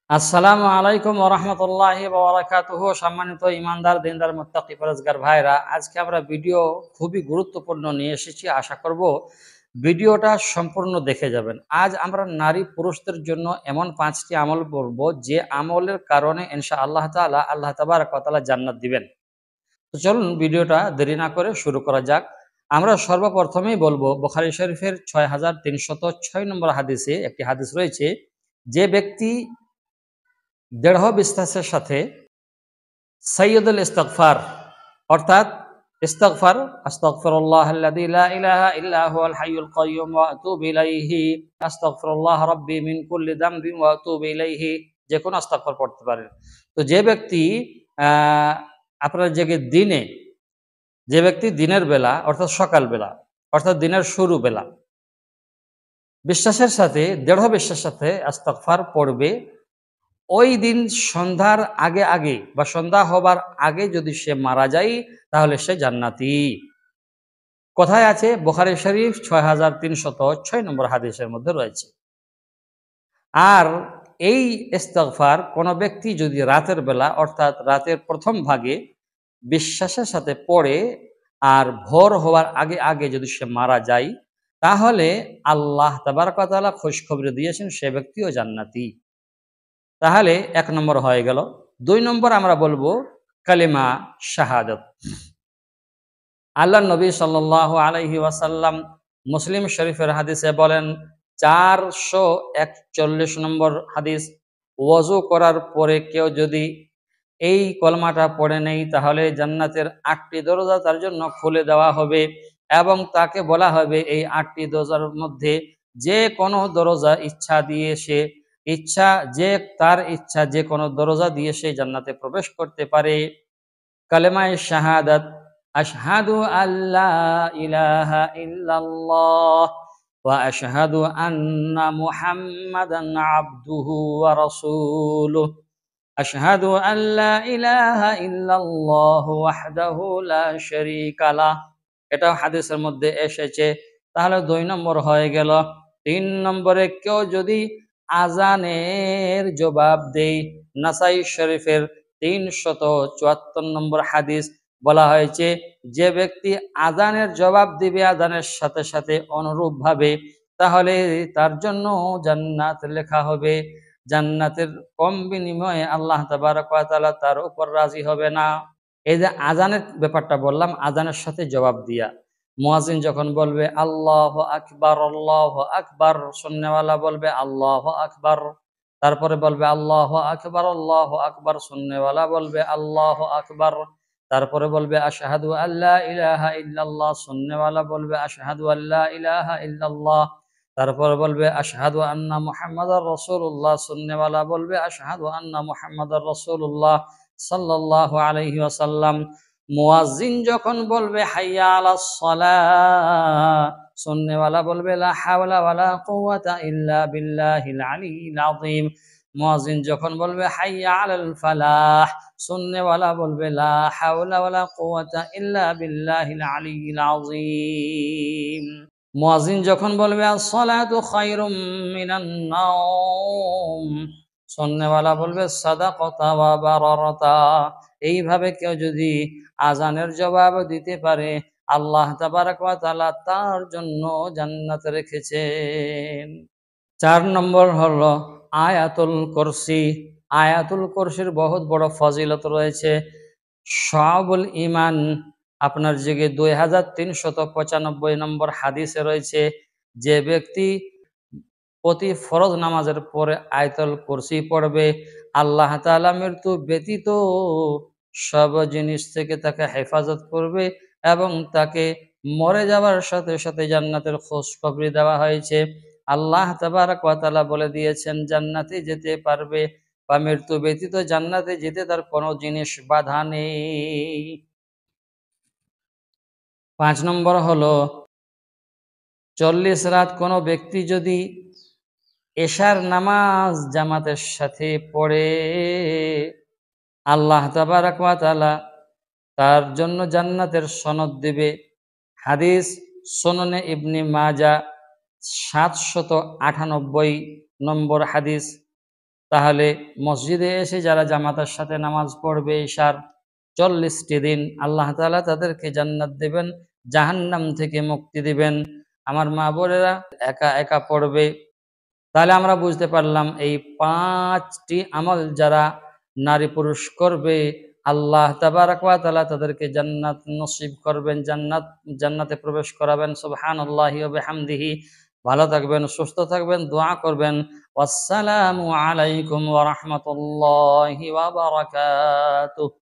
আসসালামু আলাইকুম ওয়া রাহমাতুল্লাহি ওয়া বারাকাতুহু। সম্মানিত ঈমানদার, দিনদার, মুত্তাকি, পরহেজগার ভাইরা, আজকে আমরা ভিডিও খুবই গুরুত্বপূর্ণ নিয়ে এসেছি। আশা করব ভিডিওটা সম্পূর্ণ দেখে যাবেন। আজ আমরা নারী পুরুষদের জন্য এমন 5টি আমল বলবো যে আমলের কারণে ইনশাআল্লাহ তাআলা আল্লাহ তাবারক ওয়া তাআলা জান্নাত দিবেন। তো চলুন ভিডিওটা দেরি না করে শুরু করা যাক। আমরা সর্বপ্রথমেই বলবো বুখারী শরীফের 6306 নম্বর হাদিসে একটি হাদিস রয়েছে, যে ব্যক্তি দেড়হ বিশ্বাসের সাথে সাইয়্যিদুল ইস্তিগফার অর্থাৎ ইস্তিগফার আস্তাগফিরুল্লাহাল্লাযী লা ইলাহা ইল্লা হুয়াল হাইয়ুল কাইয়্যুম ওয়া আতুবু ইলাইহি, আস্তাগফিরুল্লাহ রাব্বি মিন কুল্লি যামবিন ওয়া আতুবু ইলাইহি, যে কোনো ইস্তিগফার পড়তে পারেন। তো যে ব্যক্তি আপনার যে ব্যক্তি দিনের বেলা অর্থাৎ সকাল বেলা অর্থাৎ দিনের শুরু বেলা বিশ্বাসের সাথে দৃঢ় বিশ্বাসের সাথে ইস্তিগফার পড়বে, ওই দিন সন্ধ্যার আগে আগে বা সন্ধ্যা হবার আগে যদি সে মারা যায় তাহলে সে জান্নাতি। কোথায় আছে? বুখারী শরীফ 6306 নম্বর হাদিসের মধ্যে রয়েছে। আর এই ইস্তিগফার কোনো ব্যক্তি যদি রাতের বেলা অর্থাৎ রাতের প্রথম ভাগে বিশ্বাসের সাথে পড়ে আর ভোর হওয়ার আগে আগে যদি সে মারা যায় তাহলে আল্লাহ তাবারক ওয়া তাআলা খুশখবরি দিয়েছেন সে ব্যক্তিও জান্নাতি। তাহলে 1 নম্বর হয়ে গেল। 2 নম্বর আমরা বলবো কালিমা শাহাদাত। আল্লাহ নবী সাল্লাল্লাহু আলাইহি ওয়াসাল্লাম মুসলিম শরীফের হাদিসে বলেন, 441 নম্বর হাদিস, ওযু করার পরে কেউ যদি এই কলমাটা পড়ে নেই তাহলে জান্নাতের 8টি দরজা তার জন্য খুলে দেওয়া হবে এবং তাকে বলা হবে এই 8টি দরজার মধ্যে যে কোনো দরজা ইচ্ছা যে কোনো দরজা দিয়ে সে জান্নাতে প্রবেশ করতে পারে। কালেমায়ে শাহাদাত, আশহাদু আল্লা ইলাহা ইল্লাল্লাহ ওয়া আশহাদু আন্না মুহাম্মাদান আবদুহু ওয়া রাসূলুহু, আশহাদু আল্লা ইলাহা ইল্লাল্লাহ ওয়াহদাহু লা শারীকা লাহ। এটা হাদিসের মধ্যে এসেছে। তাহলে 2 নম্বর হয়ে গেল। 3 নম্বরে কেউ যদি আজানের জবাব দেয়, নাসাই শরীফের 374 নম্বর হাদিস বলা হয়েছে, যে ব্যক্তি আজানের জবাব দিবে আজানের সাথে সাথে অনুরূপভাবে তাহলে তার জন্য জান্নাত লেখা হবে। জান্নাতের কম বিনিময়ে আল্লাহ তাবারক ওয়া তাআলা তার উপর রাজি হবে না। এই যে আজানের ব্যাপারটা বললাম, আজানের সাথে জবাব দিয়া মুয়াজ্জিন যখন বলবে আল্লাহু আকবার, সুন্নাহওয়ালা বলবে আল্লাহু আকবার, তারপরে বলবে আল্লাহু আকবার, সুন্নাহওয়ালা বলবে আল্লাহু আকবার, তারপরে বলবে আশহাদু আল্লা ইলাহা ইল্লাল্লাহ, সুন্নাহওয়ালা বলবে আশহাদু আল্লা ইলাহা ইল্লাল্লাহ, তারপর বলবে আশহাদু আন্না মুহাম্মাদার রাসূলুল্লাহ, সুন্নাহওয়ালা বলবে আশহাদু আন্না মুহাম্মাদার রাসূলুল্লাহ সাল্লাল্লাহু আলাইহি ওয়াসাল্লাম। মুয়াজ্জিন যখন বলবে হাইয়া আলাস সালাহ, সুন্নাহওয়ালা বলবে লা হাওলা ওয়ালা কুওয়াতা ইল্লা বিল্লাহিল আলিয়্যিল আযীম। মুয়াজ্জিন যখন বলবে হাইয়া আলাল ফালাহ, সুন্নাহওয়ালা বলবে লা হাওলা ওয়ালা কুওয়াতা ইল্লা বিল্লাহিল আলিয়্যিল আযীম। মুয়াজ্জিন যখন বলবে আস-সালাতু খায়রুম মিনান নাওম, সুন্নাহওয়ালা বলবে সাদাকাতা ওয়া বারারতা। এইভাবে কেউ যদি আজানের জবাব দিতে পারে আল্লাহ তাবারক ওয়া তাআলা তার জন্য জান্নাত রেখেছেন। 4 নম্বর হলো আয়াতুল কুরসি। আয়াতুল কুরসির বহুত বড় ফজিলত রয়েছে। শুআবুল ঈমান আপনার 2395 নম্বর হাদিসে রয়েছে, যে ব্যক্তি প্রতি ফরজ নামাজের পরে আয়াতুল কুরসি পড়বে আল্লাহ তাআলা মৃত্যু ব্যতীত সব জিনিস থেকে তাকে হেফাজত করবে এবং তাকে মরে যাওয়ার সাথে সাথে জান্নাতের খুশখবরি দেওয়া হয়েছে। আল্লাহ তাবারক ওয়া তাআলা বলে দিয়েছেন জান্নাতে যেতে পারবে বা মৃত্যু ব্যতীত জান্নাতে যেতে তার কোনো জিনিস বাধা নেই। 5 নম্বর হলো 40 রাত কোনো ব্যক্তি যদি এশার নামাজ জামাতের সাথে পড়ে আল্লাহ তাবারক ওয়া তাআলা তার জন্য জান্নাতের সনদ দেবে। হাদিস সুনানে ইবনে মাজাহ 798 নম্বর হাদিস। তাহলে মসজিদে এসে যারা জামাতের সাথে নামাজ পড়বে ঈশার 40টি দিন আল্লাহ তাআলা তাদেরকে জান্নাত দেবেন, জাহান্নাম থেকে মুক্তি দিবেন। আমার মা বোনেরা একা একা পড়বে। তাহলে আমরা বুঝতে পারলাম এই 5টি আমল যারা নারী পুরুষ করবে আল্লাহ তাবারাক ওয়া তাআলা তাদেরকে জান্নাত নসিব করবেন, জান্নাতে প্রবেশ করাবেন। সুবহানাল্লাহি ওয়া বিহামদিহি। ভালো থাকবেন, সুস্থ থাকবেন, দোয়া করবেন। আসসালামু আলাইকুম ওয়া রাহমাতুল্লাহি ওয়া বারাকাতুহু।